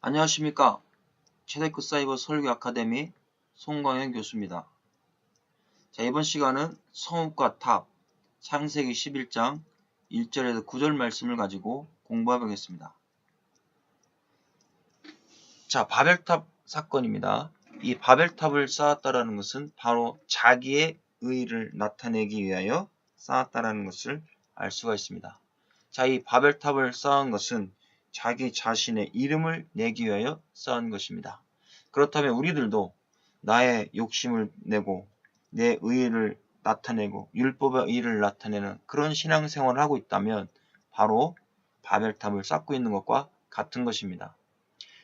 안녕하십니까. 최대급 사이버 설교 아카데미 송광현 교수입니다. 자, 이번 시간은 성읍과 탑 창세기 11장 1절에서 9절 말씀을 가지고 공부해 보겠습니다. 자, 바벨탑 사건입니다. 이 바벨탑을 쌓았다라는 것은 바로 자기의 의의를 나타내기 위하여 쌓았다라는 것을 알 수가 있습니다. 자, 이 바벨탑을 쌓은 것은 자기 자신의 이름을 내기 위하여 쌓은 것입니다. 그렇다면 우리들도 나의 욕심을 내고 내 의의를 나타내고 율법의 의의를 나타내는 그런 신앙생활을 하고 있다면 바로 바벨탑을 쌓고 있는 것과 같은 것입니다.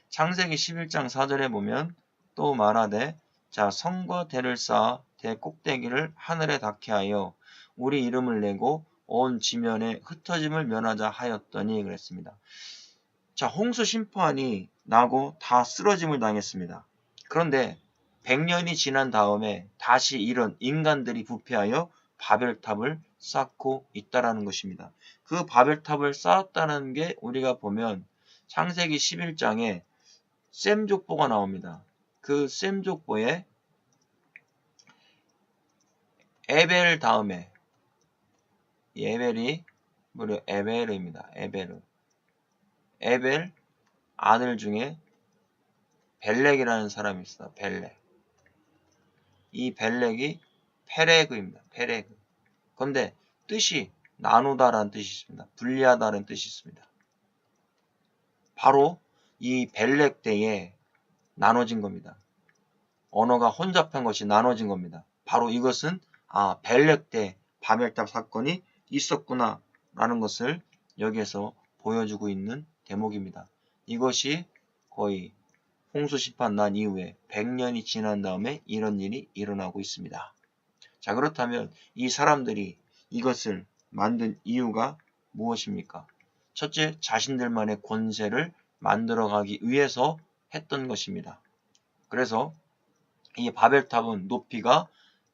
창세기 11장 4절에 보면 또 말하되 자 성과 대를 쌓아 대 꼭대기를 하늘에 닿게 하여 우리 이름을 내고 온 지면에 흩어짐을 면하자 하였더니 그랬습니다. 자, 홍수 심판이 나고 다 쓰러짐을 당했습니다. 그런데 100년이 지난 다음에 다시 이런 인간들이 부패하여 바벨탑을 쌓고 있다라는 것입니다. 그 바벨탑을 쌓았다는 게 우리가 보면 창세기 11장에 셈 족보가 나옵니다. 그 셈 족보에 에벨 다음에 에벨이 무려 에벨입니다. 에벨 아들 중에 벨렉이라는 사람이 있어요. 벨렉. 이 벨렉이 페레그입니다. 페레그. 그런데 뜻이 나누다라는 뜻이 있습니다. 분리하다는 뜻이 있습니다. 바로 이 벨렉 때에 나눠진 겁니다. 언어가 혼잡한 것이 나눠진 겁니다. 바로 이것은 벨렉 때 바벨탑 사건이 있었구나 라는 것을 여기에서 보여주고 있는 대목입니다. 이것이 거의 홍수 심판 난 이후에 100년이 지난 다음에 이런 일이 일어나고 있습니다. 자, 그렇다면 이 사람들이 이것을 만든 이유가 무엇입니까? 첫째, 자신들만의 권세를 만들어가기 위해서 했던 것입니다. 그래서 이 바벨탑은 높이가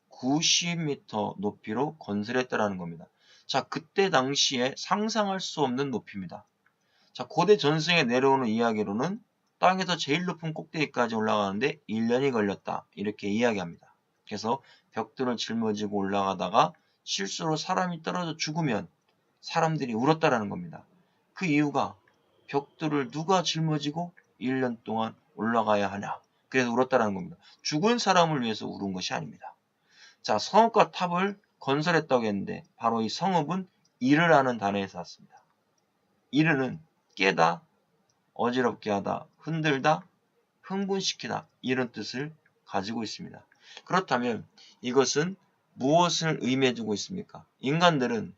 90m 높이로 건설했다라는 겁니다. 자, 그때 당시에 상상할 수 없는 높이입니다. 자, 고대 전승에 내려오는 이야기로는 땅에서 제일 높은 꼭대기까지 올라가는데 1년이 걸렸다. 이렇게 이야기합니다. 그래서 벽들을 짊어지고 올라가다가 실수로 사람이 떨어져 죽으면 사람들이 울었다라는 겁니다. 그 이유가 벽들을 누가 짊어지고 1년 동안 올라가야 하냐. 그래서 울었다라는 겁니다. 죽은 사람을 위해서 울은 것이 아닙니다. 자, 성읍과 탑을 건설했다고 했는데 바로 이 성읍은 이르라는 단어에서 왔습니다. 이르는 깨다, 어지럽게 하다, 흔들다, 흥분시키다 이런 뜻을 가지고 있습니다. 그렇다면 이것은 무엇을 의미해주고 있습니까? 인간들은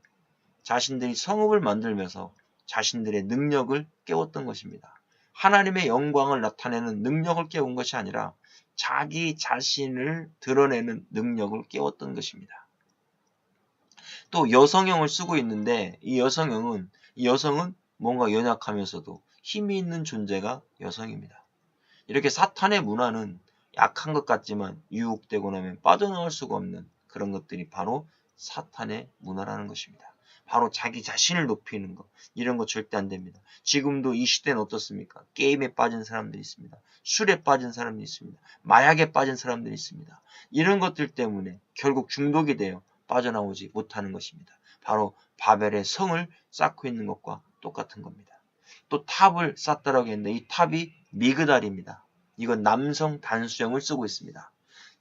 자신들이 성읍을 만들면서 자신들의 능력을 깨웠던 것입니다. 하나님의 영광을 나타내는 능력을 깨운 것이 아니라 자기 자신을 드러내는 능력을 깨웠던 것입니다. 또 여성형을 쓰고 있는데 이 여성은 뭔가 연약하면서도 힘이 있는 존재가 여성입니다. 이렇게 사탄의 문화는 약한 것 같지만 유혹되고 나면 빠져나올 수가 없는 그런 것들이 바로 사탄의 문화라는 것입니다. 바로 자기 자신을 높이는 것, 이런 거 절대 안 됩니다. 지금도 이 시대는 어떻습니까? 게임에 빠진 사람들이 있습니다. 술에 빠진 사람들이 있습니다. 마약에 빠진 사람들이 있습니다. 이런 것들 때문에 결국 중독이 되어 빠져나오지 못하는 것입니다. 바로 바벨의 성을 쌓고 있는 것과 똑같은 겁니다. 또 탑을 쌓다라고 했는데 이 탑이 미그달입니다. 이건 남성 단수형을 쓰고 있습니다.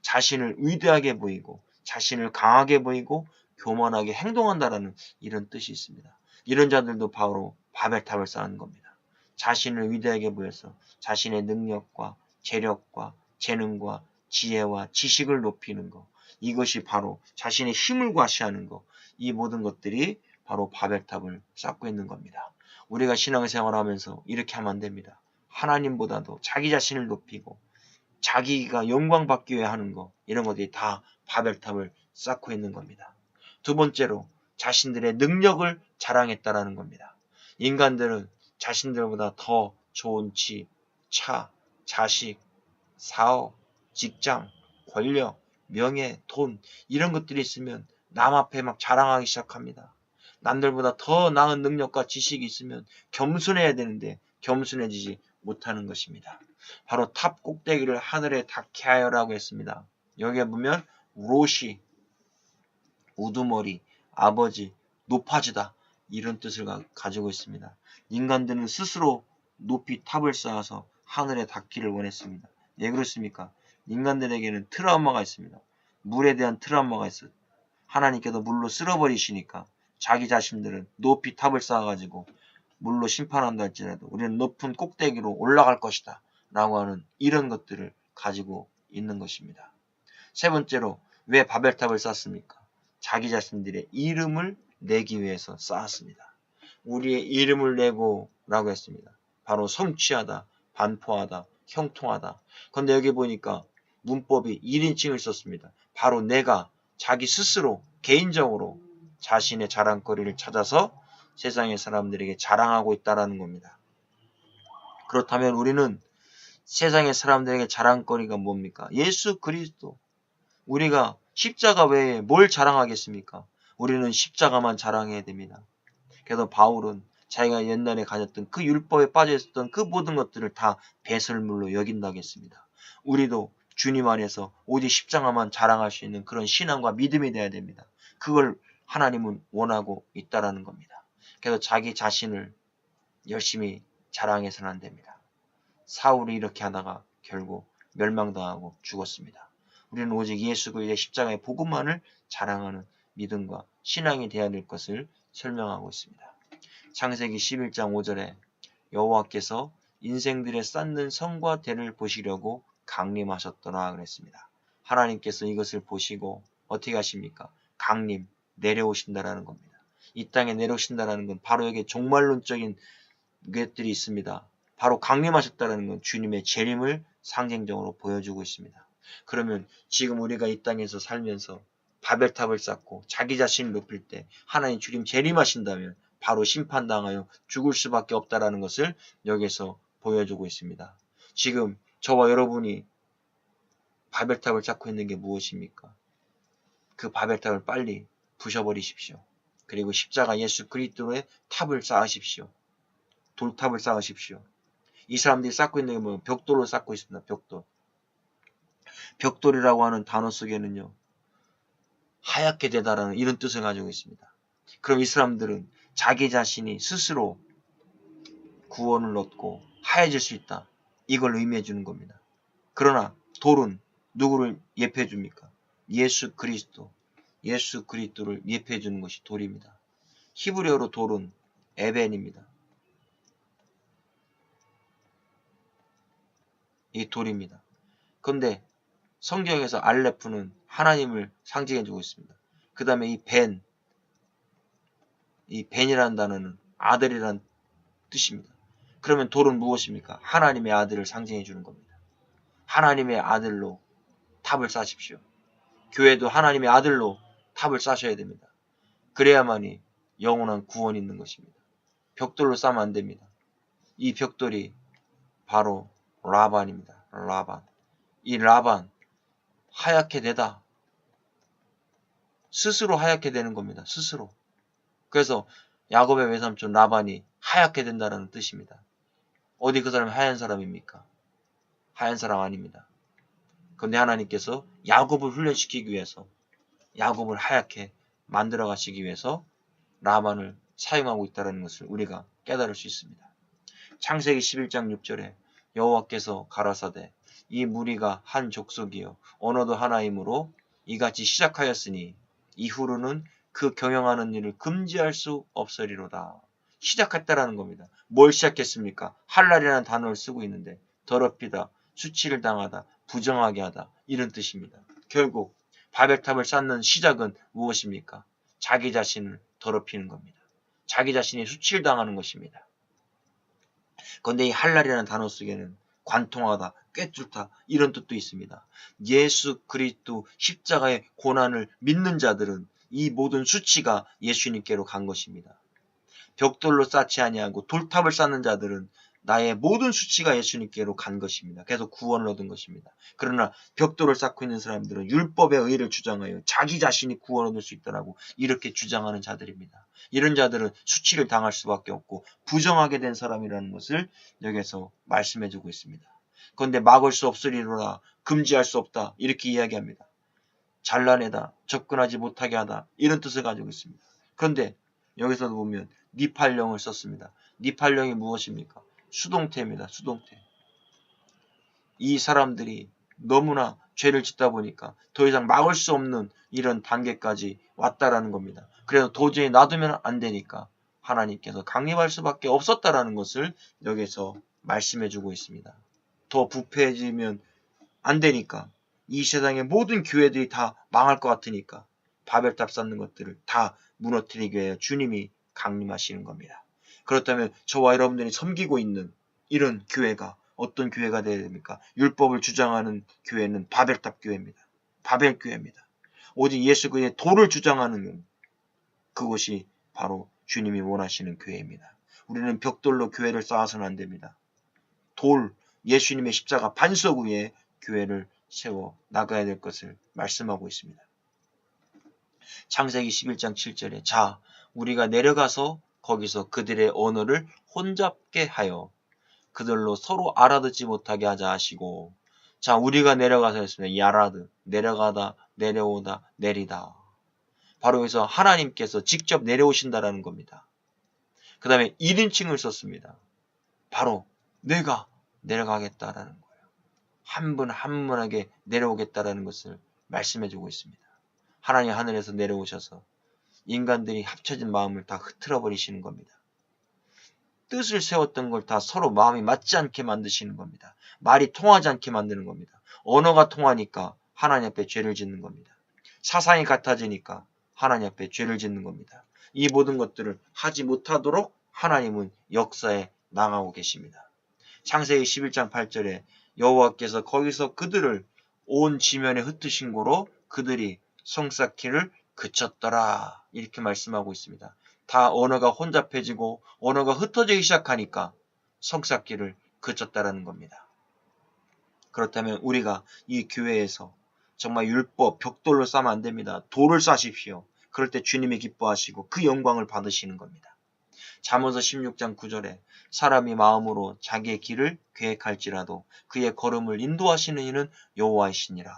자신을 위대하게 보이고 자신을 강하게 보이고 교만하게 행동한다라는 이런 뜻이 있습니다. 이런 자들도 바로 바벨탑을 쌓는 겁니다. 자신을 위대하게 보여서 자신의 능력과 재력과 재능과 지혜와 지식을 높이는 것, 이것이 바로 자신의 힘을 과시하는 것, 이 모든 것들이 바로 바벨탑을 쌓고 있는 겁니다. 우리가 신앙생활 하면서 이렇게 하면 안 됩니다. 하나님보다도 자기 자신을 높이고 자기가 영광 받기 위해 하는 것, 이런 것들이 다 바벨탑을 쌓고 있는 겁니다. 두 번째로 자신들의 능력을 자랑했다라는 겁니다. 인간들은 자신들보다 더 좋은 집, 차, 자식, 사업, 직장, 권력, 명예, 돈 이런 것들이 있으면 남 앞에 막 자랑하기 시작합니다. 남들보다 더 나은 능력과 지식이 있으면 겸손해야 되는데 겸손해지지 못하는 것입니다. 바로 탑 꼭대기를 하늘에 닿게 하여라고 했습니다. 여기에 보면 로시, 우두머리, 아버지, 높아지다 이런 뜻을 가지고 있습니다. 인간들은 스스로 높이 탑을 쌓아서 하늘에 닿기를 원했습니다. 왜 그렇습니까? 인간들에게는 트라우마가 있습니다. 물에 대한 트라우마가 있어요. 하나님께서 물로 쓸어버리시니까 자기 자신들은 높이 탑을 쌓아가지고 물로 심판한다 할지라도 우리는 높은 꼭대기로 올라갈 것이다 라고 하는 이런 것들을 가지고 있는 것입니다. 세 번째로 왜 바벨탑을 쌓습니까? 자기 자신들의 이름을 내기 위해서 쌓았습니다. 우리의 이름을 내고 라고 했습니다. 바로 성취하다, 반포하다, 형통하다. 그런데 여기 보니까 문법이 1인칭을 썼습니다. 바로 내가 자기 스스로 개인적으로 자신의 자랑거리를 찾아서 세상의 사람들에게 자랑하고 있다는 겁니다. 그렇다면 우리는 세상의 사람들에게 자랑거리가 뭡니까? 예수 그리스도. 우리가 십자가 외에 뭘 자랑하겠습니까? 우리는 십자가만 자랑해야 됩니다. 그래서 바울은 자기가 옛날에 가졌던 그 율법에 빠져 있었던 그 모든 것들을 다 배설물로 여긴다고 했습니다. 우리도 주님 안에서 오직 십자가만 자랑할 수 있는 그런 신앙과 믿음이 되어야 됩니다. 그걸 하나님은 원하고 있다라는 겁니다. 그래서 자기 자신을 열심히 자랑해서는 안 됩니다. 사울이 이렇게 하다가 결국 멸망당하고 죽었습니다. 우리는 오직 예수 그리스도의 십자가의 복음만을 자랑하는 믿음과 신앙이 되어야 될 것을 설명하고 있습니다. 창세기 11장 5절에 여호와께서 인생들의 쌓는 성과 대를 보시려고 강림하셨더라 그랬습니다. 하나님께서 이것을 보시고 어떻게 하십니까? 강림, 내려오신다라는 겁니다. 이 땅에 내려오신다라는 건 바로 여기에 종말론적인 것들이 있습니다. 바로 강림하셨다는 건 주님의 재림을 상징적으로 보여주고 있습니다. 그러면 지금 우리가 이 땅에서 살면서 바벨탑을 쌓고 자기 자신을 높일 때 하나님 주님 재림하신다면 바로 심판당하여 죽을 수밖에 없다라는 것을 여기서 보여주고 있습니다. 지금 저와 여러분이 바벨탑을 쌓고 있는 게 무엇입니까? 그 바벨탑을 빨리 부셔버리십시오. 그리고 십자가 예수 그리스도의 탑을 쌓으십시오. 돌탑을 쌓으십시오. 이 사람들이 쌓고 있는 게 뭐 벽돌을 쌓고 있습니다. 벽돌. 벽돌이라고 하는 단어 속에는요. 하얗게 되다라는 이런 뜻을 가지고 있습니다. 그럼 이 사람들은 자기 자신이 스스로 구원을 얻고 하얘질 수 있다. 이걸 의미해 주는 겁니다. 그러나 돌은 누구를 예표해 줍니까? 예수 그리스도. 예수 그리스도를 예표해 주는 것이 돌입니다. 히브리어로 돌은 에벤입니다. 이 돌입니다. 그런데 성경에서 알레프는 하나님을 상징해 주고 있습니다. 그 다음에 이 벤이라는 단어는 아들이라는 뜻입니다. 그러면 돌은 무엇입니까? 하나님의 아들을 상징해 주는 겁니다. 하나님의 아들로 탑을 쌓으십시오. 교회도 하나님의 아들로 탑을 쌓으셔야 됩니다. 그래야만이 영원한 구원이 있는 것입니다. 벽돌로 쌓으면 안 됩니다. 이 벽돌이 바로 라반입니다. 라반. 이 라반 하얗게 되다. 스스로 하얗게 되는 겁니다. 스스로. 그래서 야곱의 외삼촌 라반이 하얗게 된다는 뜻입니다. 어디 그 사람이 하얀 사람입니까? 하얀 사람 아닙니다. 그런데 하나님께서 야곱을 훈련시키기 위해서 야곱을 하얗게 만들어 가시기 위해서 라반을 사용하고 있다는 것을 우리가 깨달을 수 있습니다. 창세기 11장 6절에 여호와께서 가라사대 이 무리가 한 족속이요 언어도 하나이므로 이같이 시작하였으니 이후로는 그 경영하는 일을 금지할 수 없으리로다. 시작했다라는 겁니다. 뭘 시작했습니까? 할랄이라는 단어를 쓰고 있는데 더럽히다, 수치를 당하다, 부정하게 하다 이런 뜻입니다. 결국 바벨탑을 쌓는 시작은 무엇입니까? 자기 자신을 더럽히는 겁니다. 자기 자신이 수치를 당하는 것입니다. 그런데 이 할랄이라는 단어 속에는 관통하다, 꿰뚫다 이런 뜻도 있습니다. 예수 그리스도 십자가의 고난을 믿는 자들은 이 모든 수치가 예수님께로 간 것입니다. 벽돌로 쌓지 아니하고 돌탑을 쌓는 자들은 나의 모든 수치가 예수님께로 간 것입니다. 그래서 구원을 얻은 것입니다. 그러나 벽돌을 쌓고 있는 사람들은 율법의 의를 주장하여 자기 자신이 구원 얻을 수 있다라고 이렇게 주장하는 자들입니다. 이런 자들은 수치를 당할 수밖에 없고 부정하게 된 사람이라는 것을 여기서 말씀해주고 있습니다. 그런데 막을 수 없으리로라, 금지할 수 없다, 이렇게 이야기합니다. 잘라내다, 접근하지 못하게 하다, 이런 뜻을 가지고 있습니다. 그런데 여기서도 보면 니팔령을 썼습니다. 니팔령이 무엇입니까? 수동태입니다. 수동태. 이 사람들이 너무나 죄를 짓다 보니까 더 이상 막을 수 없는 이런 단계까지 왔다라는 겁니다. 그래서 도저히 놔두면 안 되니까 하나님께서 강림할 수밖에 없었다라는 것을 여기서 말씀해주고 있습니다. 더 부패해지면 안 되니까, 이 세상의 모든 교회들이 다 망할 것 같으니까 바벨탑 쌓는 것들을 다 무너뜨리기 위해 주님이 강림하시는 겁니다. 그렇다면 저와 여러분들이 섬기고 있는 이런 교회가 어떤 교회가 되어야 됩니까? 율법을 주장하는 교회는 바벨탑 교회입니다. 바벨 교회입니다. 오직 예수 그리스도의 도를 주장하는 그것이 바로 주님이 원하시는 교회입니다. 우리는 벽돌로 교회를 쌓아서는 안 됩니다. 돌, 예수님의 십자가 반석 위에 교회를 세워 나가야 될 것을 말씀하고 있습니다. 창세기 11장 7절에 자, 우리가 내려가서 거기서 그들의 언어를 혼잡게 하여 그들로 서로 알아듣지 못하게 하자 하시고, 자, 우리가 내려가서 했습니다. 야라드, 내려가다, 내려오다, 내리다. 바로 여기서 하나님께서 직접 내려오신다라는 겁니다. 그 다음에 1인칭을 썼습니다. 바로 내가 내려가겠다라는 거예요. 한 분 한 분에게 내려오겠다라는 것을 말씀해주고 있습니다. 하나님 하늘에서 내려오셔서 인간들이 합쳐진 마음을 다 흐트러 버리시는 겁니다. 뜻을 세웠던 걸 다 서로 마음이 맞지 않게 만드시는 겁니다. 말이 통하지 않게 만드는 겁니다. 언어가 통하니까 하나님 앞에 죄를 짓는 겁니다. 사상이 같아지니까 하나님 앞에 죄를 짓는 겁니다. 이 모든 것들을 하지 못하도록 하나님은 역사에 나가고 계십니다. 창세기 11장 8절에 여호와께서 거기서 그들을 온 지면에 흩으신 고로 그들이 성 쌓기를 그쳤더라, 이렇게 말씀하고 있습니다. 다 언어가 혼잡해지고 언어가 흩어지기 시작하니까 성 쌓기를 그쳤다라는 겁니다. 그렇다면 우리가 이 교회에서 정말 율법 벽돌로 쌓으면 안 됩니다. 돌을 쌓으십시오. 그럴 때 주님이 기뻐하시고 그 영광을 받으시는 겁니다. 잠언서 16장 9절에 사람이 마음으로 자기의 길을 계획할지라도 그의 걸음을 인도하시는 이는 여호와이시니라.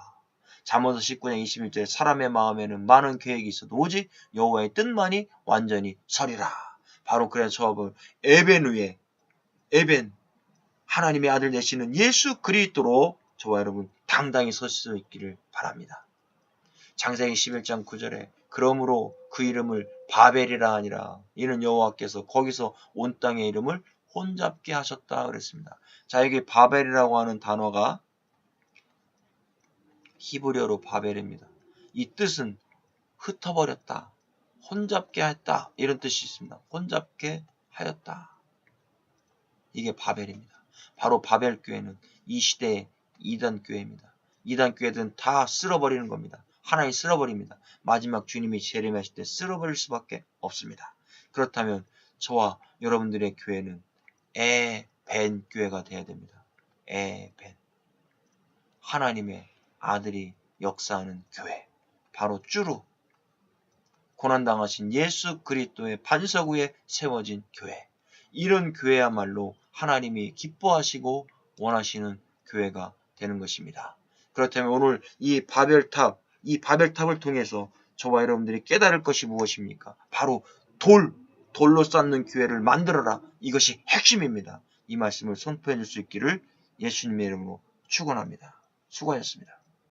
잠언서 19장 21절에 사람의 마음에는 많은 계획이 있어도 오직 여호와의 뜻만이 완전히 서리라. 바로 그래서 저하고 에벤 위에, 에벤, 하나님의 아들 되시는 예수 그리스도로 저와 여러분 당당히 설 수 있기를 바랍니다. 창세기 11장 9절에 그러므로 그 이름을 바벨이라 하니라. 이는 여호와께서 거기서 온 땅의 이름을 혼잡게 하셨다 그랬습니다. 자, 여기 바벨이라고 하는 단어가 히브리어로 바벨입니다. 이 뜻은 흩어버렸다, 혼잡게 했다, 이런 뜻이 있습니다. 혼잡게 하였다. 이게 바벨입니다. 바로 바벨 교회는 이 시대의 이단 교회입니다. 이단 교회들은 다 쓸어버리는 겁니다. 하나님 쓸어버립니다. 마지막 주님이 재림하실 때 쓸어버릴 수밖에 없습니다. 그렇다면 저와 여러분들의 교회는 에벤 교회가 되어야 됩니다. 에벤, 하나님의 아들이 역사하는 교회, 바로 쭈루, 고난당하신 예수 그리스도의 반석 위에 세워진 교회, 이런 교회야말로 하나님이 기뻐하시고 원하시는 교회가 되는 것입니다. 그렇다면 오늘 이 바벨탑을 통해서 저와 여러분들이 깨달을 것이 무엇입니까? 바로 돌로 쌓는 교회를 만들어라. 이것이 핵심입니다. 이 말씀을 선포해 줄 수 있기를 예수님의 이름으로 축원합니다. 수고하셨습니다.